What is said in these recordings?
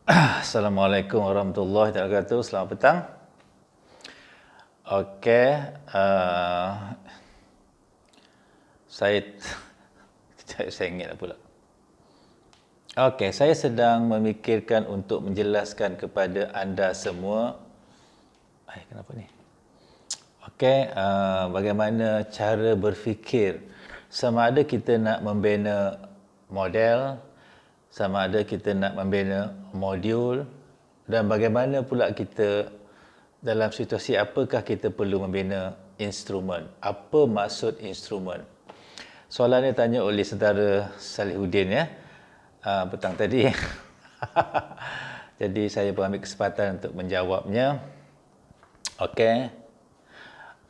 Assalamualaikum warahmatullahi wabarakatuh. Selamat petang. Okey, saya saya ingat pula. Okey, saya sedang memikirkan untuk menjelaskan kepada anda semua. Kenapa ni? Okey, bagaimana cara berfikir sama ada kita nak membina model, sama ada kita nak membina modul, dan bagaimana pula kita dalam situasi apakah kita perlu membina instrumen. Apa maksud instrumen? Soalan ini tanya oleh saudara Salihuddin ya, petang tadi. Jadi saya pun ambil kesempatan untuk menjawabnya. Okey,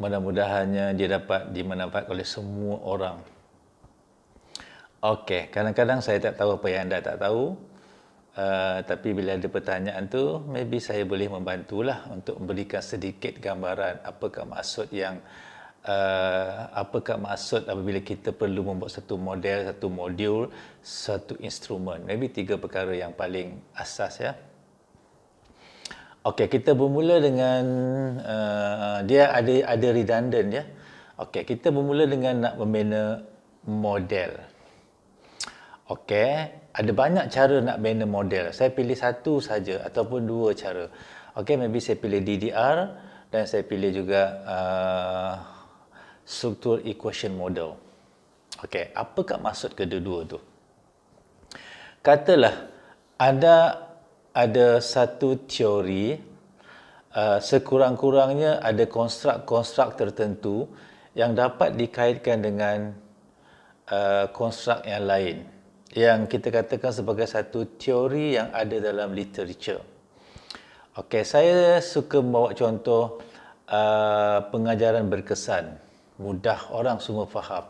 mudah-mudahannya dia dapat dimanfaatkan oleh semua orang. Okey, kadang-kadang saya tak tahu apa yang anda tak tahu. Tapi bila ada pertanyaan tu, maybe saya boleh membantulah untuk memberikan sedikit gambaran apakah maksud apabila kita perlu membuat satu model, satu modul, satu instrumen. Maybe 3 perkara yang paling asas ya. Okey, kita bermula dengan dia ada redundant ya. Okey, kita bermula dengan nak membina model. Okey, ada banyak cara nak bina model. Saya pilih satu saja ataupun 2 cara. Okey, maybe saya pilih DDR dan saya pilih juga struktur equation model. Okey, apakah maksud kedua-dua tu? Katalah ada satu teori, sekurang-kurangnya ada konstruk tertentu yang dapat dikaitkan dengan konstruk yang lain, yang kita katakan sebagai satu teori yang ada dalam literature. Okey, saya suka membawa contoh pengajaran berkesan. Mudah orang semua faham.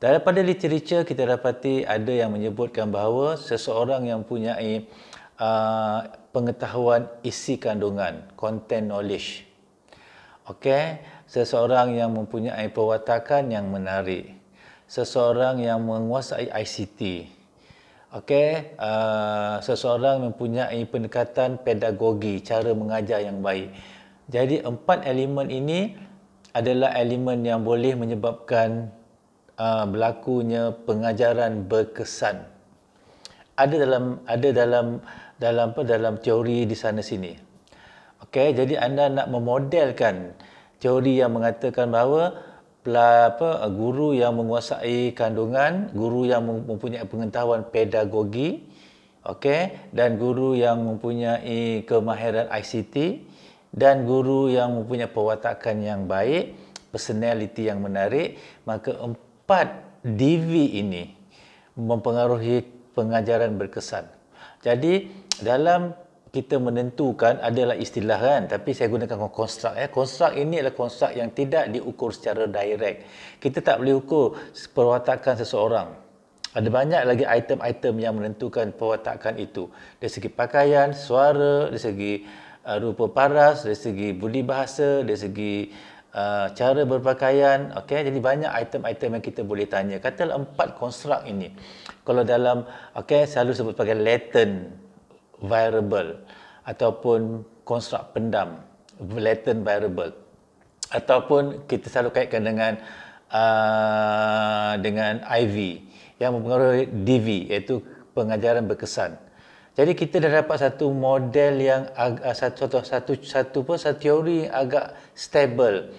Daripada literature kita dapati ada yang menyebutkan bahawa seseorang yang mempunyai pengetahuan isi kandungan, content knowledge. Okey, seseorang yang mempunyai perwatakan yang menarik, seseorang yang menguasai ICT. Okey, seseorang mempunyai pendekatan pedagogi, cara mengajar yang baik. Jadi 4 elemen ini adalah elemen yang boleh menyebabkan berlakunya pengajaran berkesan. Ada dalam teori di sana sini. Okey, jadi anda nak memodelkan teori yang mengatakan bahawa guru yang menguasai kandungan, guru yang mempunyai pengetahuan pedagogi, okey, dan guru yang mempunyai kemahiran ICT, dan guru yang mempunyai perwatakan yang baik, personality yang menarik, maka 4 DV ini mempengaruhi pengajaran berkesan. Jadi dalam kita menentukan adalah istilah kan, tapi saya gunakan konstruk ya. Konstruk ini adalah konstruk yang tidak diukur secara direct. Kita tak boleh ukur perwatakan seseorang. Ada banyak lagi item-item yang menentukan perwatakan itu. Dari segi pakaian, suara, dari segi rupa paras, dari segi budi bahasa, dari segi cara berpakaian. Okey, jadi banyak item-item yang kita boleh tanya. Katalah 4 konstruk ini. Kalau dalam selalu sebut sebagai latent variable ataupun konstruk pendam, latent variable, ataupun kita selalu kaitkan dengan IV yang mempengaruhi DV, iaitu pengajaran berkesan. Jadi kita dah dapat satu model yang satu teori yang agak stable.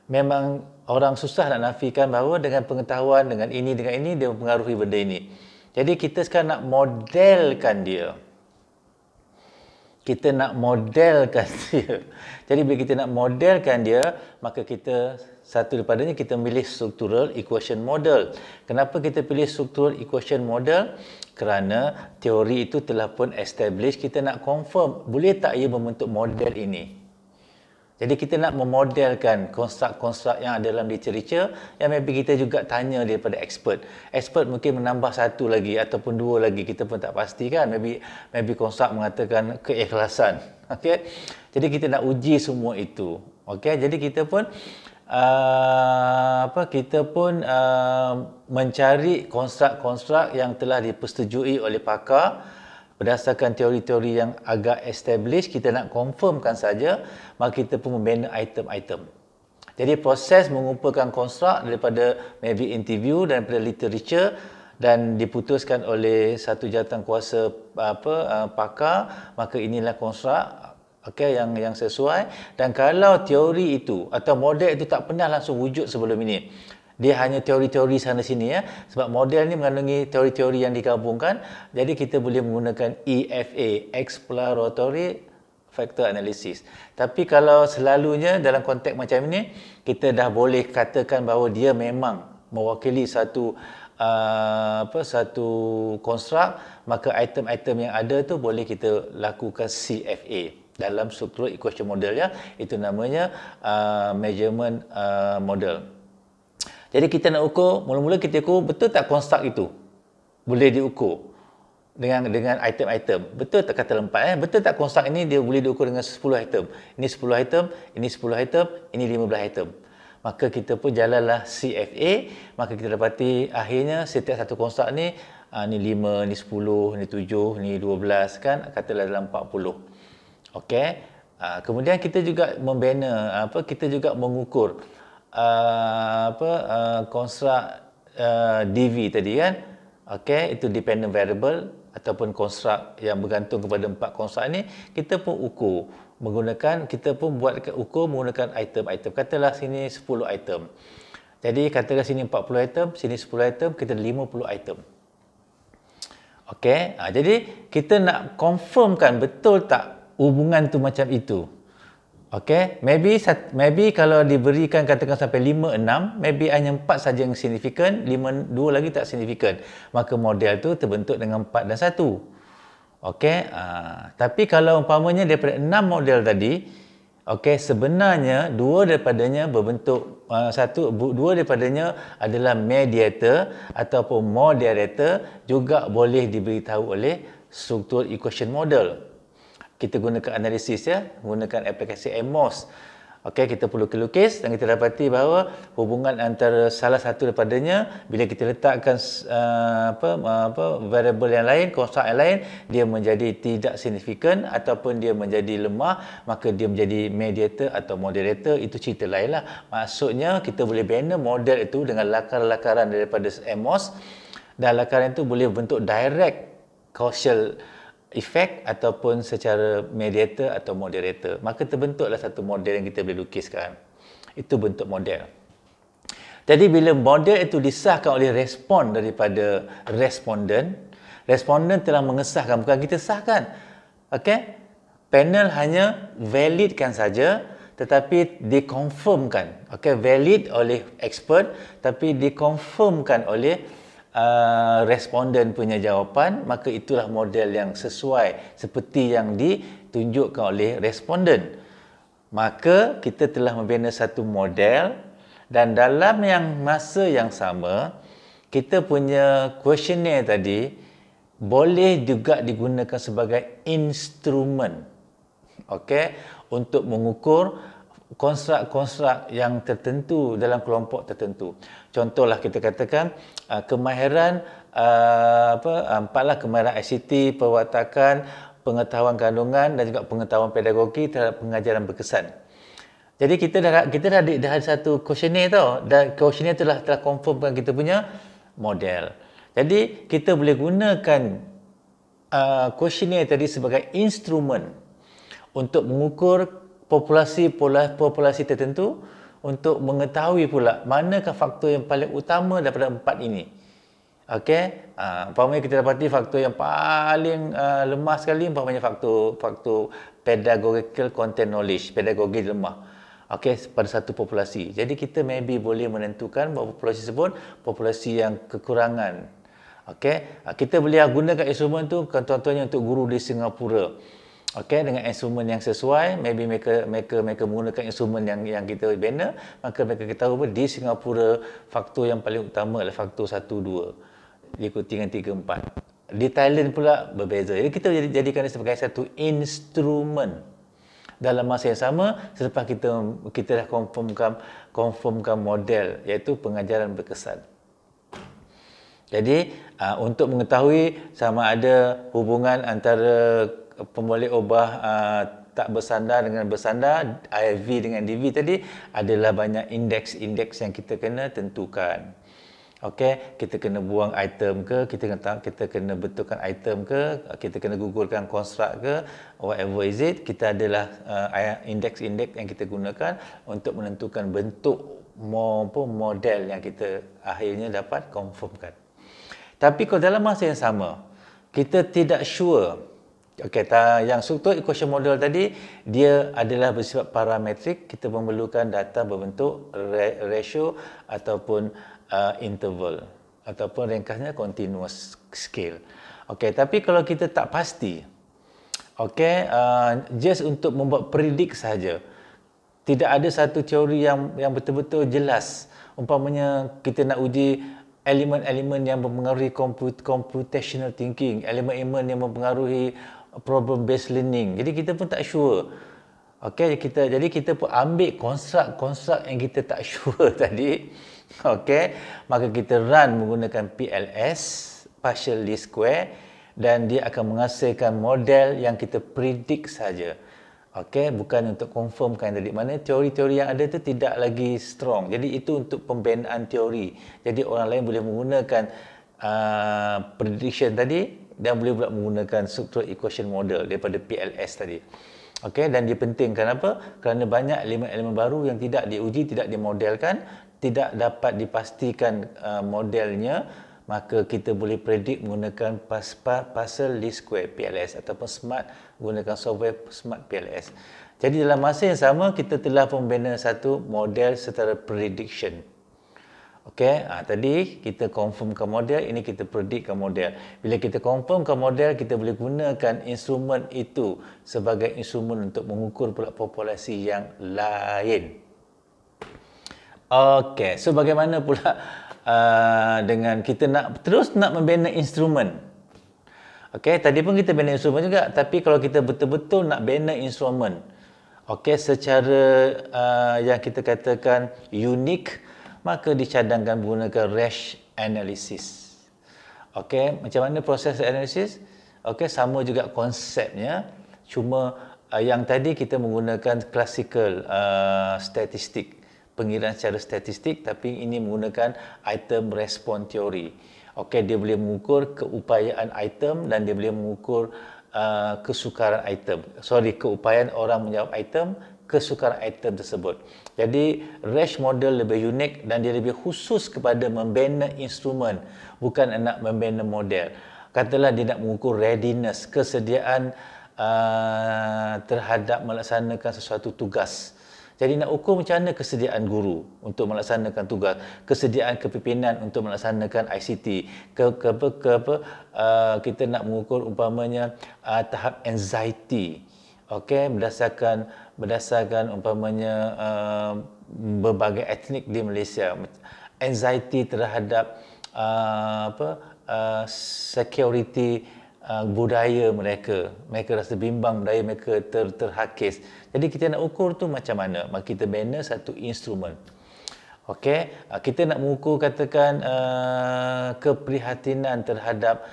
Memang orang susah nak nafikan bahawa dengan pengetahuan dengan ini dia mempengaruhi benda ini. Jadi kita sekarang nak modelkan dia. Kita nak modelkan dia. Jadi bila kita nak modelkan dia, maka kita satu daripadanya kita memilih structural equation model. Kenapa kita pilih structural equation model? Kerana teori itu telah pun establish, kita nak confirm boleh tak ia membentuk model ini. Jadi kita nak memodelkan konstruk-konstruk yang ada dalam literature, yang maybe kita juga tanya daripada expert. Expert mungkin menambah 1 lagi ataupun 2 lagi, kita pun tak pastikan. Maybe konstruk mengatakan keikhlasan. Okey. Jadi kita nak uji semua itu. Okey, jadi kita pun mencari konstruk-konstruk yang telah dipersetujui oleh pakar Berdasarkan teori-teori yang agak established, kita nak confirmkan saja, maka kita pun membina item-item. Jadi proses mengumpulkan konstruk daripada maybe interview dan daripada literature dan diputuskan oleh satu jawatankuasa pakar, maka inilah konstruk yang sesuai. Dan kalau teori itu atau model itu tak pernah langsung wujud sebelum ini, dia hanya teori-teori sana sini sebab model ni mengandungi teori-teori yang digabungkan, jadi kita boleh menggunakan EFA, Exploratory Factor Analysis. Tapi kalau selalunya dalam konteks macam ini, kita dah boleh katakan bahawa dia memang mewakili satu konstruk, maka item-item yang ada tu boleh kita lakukan CFA dalam struktur equation model itu namanya measurement model. Jadi kita nak ukur, mula-mula kita ukur betul tak konstruk itu boleh diukur dengan item-item. Betul tak kata lempat betul tak konstruk ini dia boleh diukur dengan 10 item. Ini 10 item, ini 10 item, ini 15 item. Maka kita pun jalanlah CFA, maka kita dapati akhirnya setiap satu konstruk ni ni 5, ni 10, ni 7, ni 12 kan, katalah dalam 40. Okey. Kemudian kita juga membina kita juga mengukur konstruk DV tadi kan. Okey, itu dependent variable ataupun konstruk yang bergantung kepada 4 konstruk ini, kita pun ukur menggunakan, kita pun buat ukur menggunakan item-item. Katalah sini 10 item. Jadi katalah sini 40 item, sini 10 item, kita ada 50 item. Okey, jadi kita nak confirmkan betul tak hubungan tu macam itu. Okey, maybe kalau diberikan katakan sampai 5, 6, maybe hanya 4 saja yang signifikan, 5, 2 lagi tak signifikan. Maka model tu terbentuk dengan 4 dan 1. Okey, tapi kalau umpamanya daripada 6 model tadi, okey, sebenarnya 2 daripadanya berbentuk, 2 daripadanya adalah mediator ataupun moderator, juga boleh diberitahu oleh struktur equation model. Kita gunakan analisis menggunakan aplikasi MMOS. Okey, kita perlu lukis dan kita dapati bahawa hubungan antara salah satu daripadanya bila kita letakkan variable yang lain, konstruk yang lain, dia menjadi tidak signifikan ataupun dia menjadi lemah, maka dia menjadi mediator atau moderator. Itu cerita lainlah. Maksudnya kita boleh bina model itu dengan lakaran-lakaran daripada MMOS, dan lakaran itu boleh bentuk direct causal efek ataupun secara mediator atau moderator. Maka terbentuklah satu model yang kita boleh lukiskan. Itu bentuk model. Jadi bila model itu disahkan oleh respon daripada responden telah mengesahkan, bukan kita sahkan. Okey? Panel hanya validkan saja, tetapi dikonfirmkan. Okey, valid oleh expert tapi dikonfirmkan oleh responden punya jawapan, maka itulah model yang sesuai seperti yang ditunjukkan oleh responden. Maka kita telah membina satu model, dan dalam masa yang sama, kita punya questionnaire tadi boleh juga digunakan sebagai instrumen, okey, untuk mengukur konstruk-konstruk yang tertentu dalam kelompok tertentu. Contohlah kita katakan kemahiran empatlah kemahiran ICT, perwatakan, pengetahuan kandungan dan juga pengetahuan pedagogi terhadap pengajaran berkesan. Jadi kita dah ada satu questionnaire tau, dan questionnaire telah confirmkan kita punya model. Jadi kita boleh gunakan questionnaire tadi sebagai instrumen untuk mengukur populasi tertentu, untuk mengetahui pula manakah faktor yang paling utama daripada 4 ini. Okey, umpamanya kita dapati faktor yang paling lemah sekali, umpamanya faktor pedagogical content knowledge, pedagogi lemah. Okey, pada satu populasi. Jadi kita maybe boleh menentukan bahawa populasi tersebut populasi yang kekurangan. Okey, kita boleh gunakan instrumen tu contohnya untuk guru di Singapura. Okey, dengan instrumen yang sesuai, maybe mereka menggunakan instrumen yang kita bina, maka mereka ketahui di Singapura faktor yang paling utama adalah faktor 1, 2, diikuti dengan 3, 4. Di Thailand pula berbeza. Jadi kita jadikan dia sebagai satu instrumen. Dalam masa yang sama, selepas kita dah confirmkan model, iaitu pengajaran berkesan. Jadi untuk mengetahui sama ada hubungan antara pemolek obah tak bersandar dengan bersandar, IV dengan DV tadi, adalah banyak indeks-indeks yang kita kena tentukan. Okey, kita kena buang item ke, kita kena betulkan item ke, kita kena gugurkan konstruk ke, whatever is it, kita adalah indeks-indeks yang kita gunakan untuk menentukan bentuk model yang kita akhirnya dapat confirmkan. Tapi kalau dalam masa yang sama, kita tidak sure. Okey, yang struktur equation model tadi, dia adalah bersifat parametrik. Kita memerlukan data berbentuk ratio ataupun interval. Ataupun ringkasnya continuous scale. Okey, tapi kalau kita tak pasti, okey, just untuk membuat predik saja, tidak ada satu teori yang betul-betul jelas. Umpamanya kita nak uji elemen-elemen yang mempengaruhi computational thinking, elemen-elemen yang mempengaruhi problem based learning. Jadi kita pun tak sure. Okey, jadi kita pun ambil konstruk yang kita tak sure tadi. Okey, maka kita run menggunakan PLS, partial least square, dan dia akan menghasilkan model yang kita predict saja. Okey, bukan untuk confirmkan tadi. Mana teori-teori yang ada tu tidak lagi strong. Jadi itu untuk pembinaan teori. Jadi orang lain boleh menggunakan prediction tadi dan boleh pula menggunakan structural equation model daripada PLS tadi. Okey, dan dia penting kenapa? Kerana banyak elemen-elemen baru yang tidak diuji, tidak dimodelkan, tidak dapat dipastikan modelnya, maka kita boleh predik menggunakan partial least square PLS ataupun smart, menggunakan software smart PLS. Jadi dalam masa yang sama kita telah membina satu model secara prediction. Okey, tadi kita confirmkan model, ini kita predikkan model. Bila kita confirmkan model, kita boleh gunakan instrumen itu sebagai instrumen untuk mengukur pula populasi yang lain. Okey, so bagaimana pula dengan kita terus nak membina instrumen. Okey, tadi pun kita bina instrumen juga, tapi kalau kita betul-betul nak bina instrumen, okey, secara yang kita katakan unik, maka dicadangkan menggunakan Rash analysis. Okey, macam mana proses analisis? Okey, sama juga konsepnya, cuma yang tadi kita menggunakan classical statistik, pengiraan secara statistik, tapi ini menggunakan item response theory. Okey, dia boleh mengukur keupayaan item dan dia boleh mengukur kesukaran item. Keupayaan orang menjawab item, kesukaran item tersebut. Jadi Rash model lebih unik dan dia lebih khusus kepada membina instrumen, bukan nak membina model. Katalah dia nak mengukur readiness, kesediaan terhadap melaksanakan sesuatu tugas. Jadi nak ukur macam mana kesediaan guru untuk melaksanakan tugas, kesediaan kepimpinan untuk melaksanakan ICT, kita nak mengukur umpamanya tahap anxiety. Okey, berdasarkan umpamanya berbagai etnik di Malaysia, anxiety terhadap security budaya mereka rasa bimbang, budaya mereka terhakis. Jadi kita nak ukur tu macam mana? Maka kita bina satu instrumen. Okey, kita nak mengukur katakan keprihatinan terhadap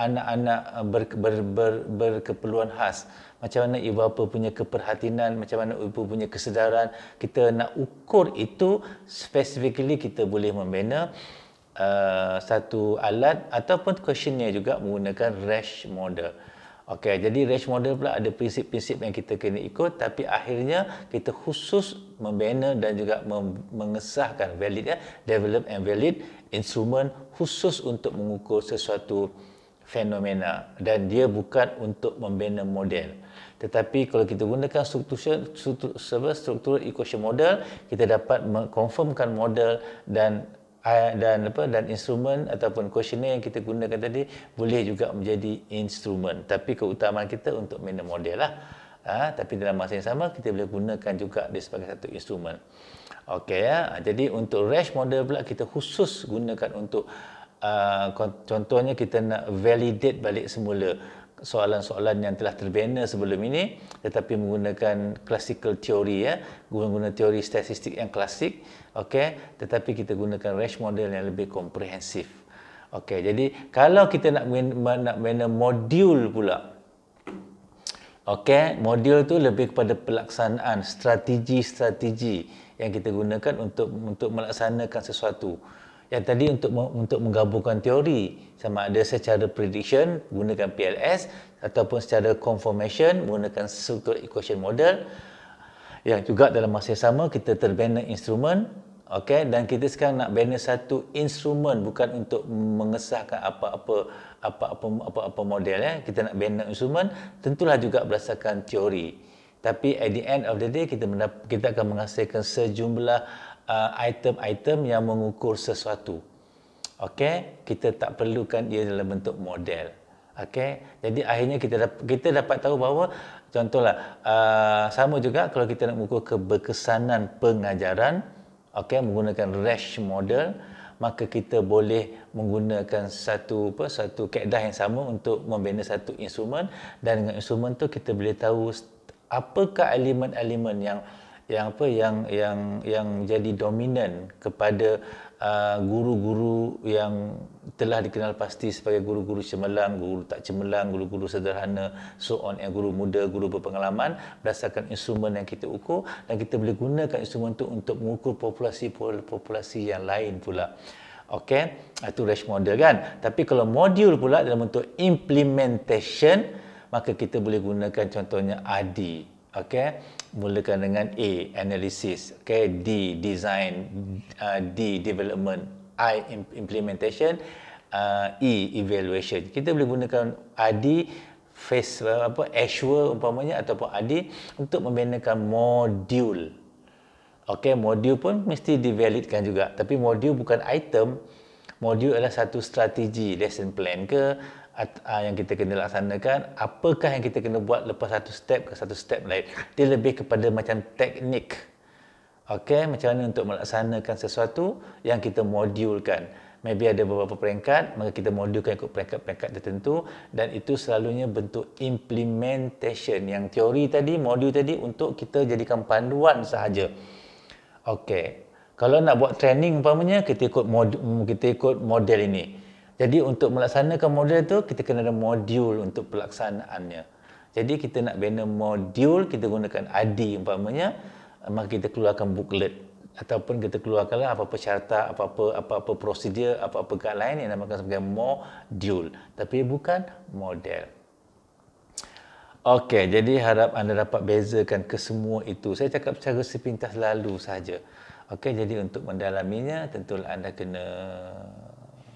anak-anak berkeperluan khas. Macam mana ibu bapa punya keperhatinan, macam mana ibu punya kesedaran. Kita nak ukur itu specifically, kita boleh membina satu alat ataupun questionnaire juga menggunakan Rash model. Okey, jadi Rash model pula ada prinsip-prinsip yang kita kena ikut, tapi akhirnya kita khusus membina dan juga mengesahkan valid, develop and valid instrumen khusus untuk mengukur sesuatu fenomena, dan dia bukan untuk membina model. Tetapi kalau kita gunakan struktural equation model, kita dapat mengkonfirmkan model dan instrumen ataupun questionnaire yang kita gunakan tadi boleh juga menjadi instrumen. Tapi keutamaan kita untuk membina model lah. Tapi dalam masa yang sama kita boleh gunakan juga dia sebagai satu instrumen. Okey, jadi untuk Rash model pula kita khusus gunakan untuk contohnya kita nak validate balik semula soalan-soalan yang telah terbina sebelum ini, tetapi menggunakan classical theory, ya, menggunakan teori statistik yang klasik, okey, tetapi kita gunakan range model yang lebih komprehensif. Okey, jadi kalau kita nak bina modul pula, okey, modul tu lebih kepada pelaksanaan strategi-strategi yang kita gunakan untuk melaksanakan sesuatu. Yang tadi untuk menggabungkan teori, sama ada secara prediction menggunakan PLS ataupun secara confirmation menggunakan circular equation model. Yang juga dalam masa yang sama kita terbina instrumen, okey, dan kita sekarang nak bina satu instrumen, bukan untuk mengesahkan apa-apa model, ya. Kita nak bina instrumen tentulah juga berdasarkan teori. Tapi at the end of the day kita akan menghasilkan sejumlah item-item yang mengukur sesuatu. Okey, kita tak perlukan ia dalam bentuk model. Okey, jadi akhirnya kita dapat tahu bahawa contohlah sama juga kalau kita nak mengukur keberkesanan pengajaran, okey, menggunakan Resch model, maka kita boleh menggunakan satu kaedah yang sama untuk membina satu instrumen, dan dengan instrumen tu kita boleh tahu apakah elemen-elemen yang jadi dominan kepada guru-guru yang telah dikenal pasti sebagai guru-guru cemerlang, guru tak cemerlang, guru-guru sederhana, so on, yang guru muda, guru berpengalaman, berdasarkan instrumen yang kita ukur, dan kita boleh gunakan instrumen itu untuk mengukur populasi yang lain pula. Okey, itu Resch model, kan. Tapi kalau modul pula dalam bentuk implementation, maka kita boleh gunakan contohnya ADI. Okey, mulakan dengan A, analysis, okey, D, design, D, development, I, implementation, E, evaluation. Kita boleh gunakan ADI, Azure umpamanya, ataupun ADI untuk membinakan modul. Okey, modul pun mesti divalidkan juga, tapi modul bukan item. Modul adalah satu strategi, lesson plan ke, yang kita kena laksanakan, apakah yang kita kena buat lepas satu step ke satu step lain. Dia lebih kepada macam teknik. Okey, macam mana untuk melaksanakan sesuatu yang kita modulkan. Maybe ada beberapa peringkat, maka kita modulkan ikut peringkat-peringkat tertentu, dan itu selalunya bentuk implementation. Yang teori tadi, modul tadi untuk kita jadikan panduan sahaja. Okey, kalau nak buat training umpamanya, kita ikut model ini. Jadi untuk melaksanakan model tu, kita kena ada modul untuk pelaksanaannya. Jadi kita nak bina modul, kita gunakan ADI umpamanya, maka kita keluarkan booklet, ataupun kita keluarkanlah apa-apa syaratan, apa-apa prosedur, apa-apa guideline yang dinamakan sebagai modul, tapi bukan model. Okey, jadi harap anda dapat bezakan kesemua itu. Saya cakap secara sepintas lalu saja. Okey, jadi untuk mendalaminya tentulah anda kena,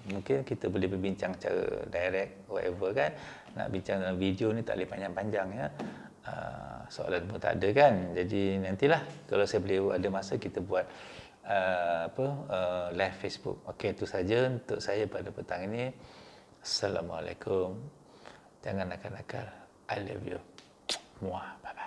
mungkin kita boleh berbincang secara direct, whatever, kan. Nak bincang dalam video ni tak boleh panjang-panjang, ya. Soalan pun tak ada, kan. Jadi nantilah kalau saya boleh ada masa kita buat live Facebook. Okey, itu saja untuk saya pada petang ini. Assalamualaikum. Jangan nakal-nakal. I love you. Muah. Bye-bye.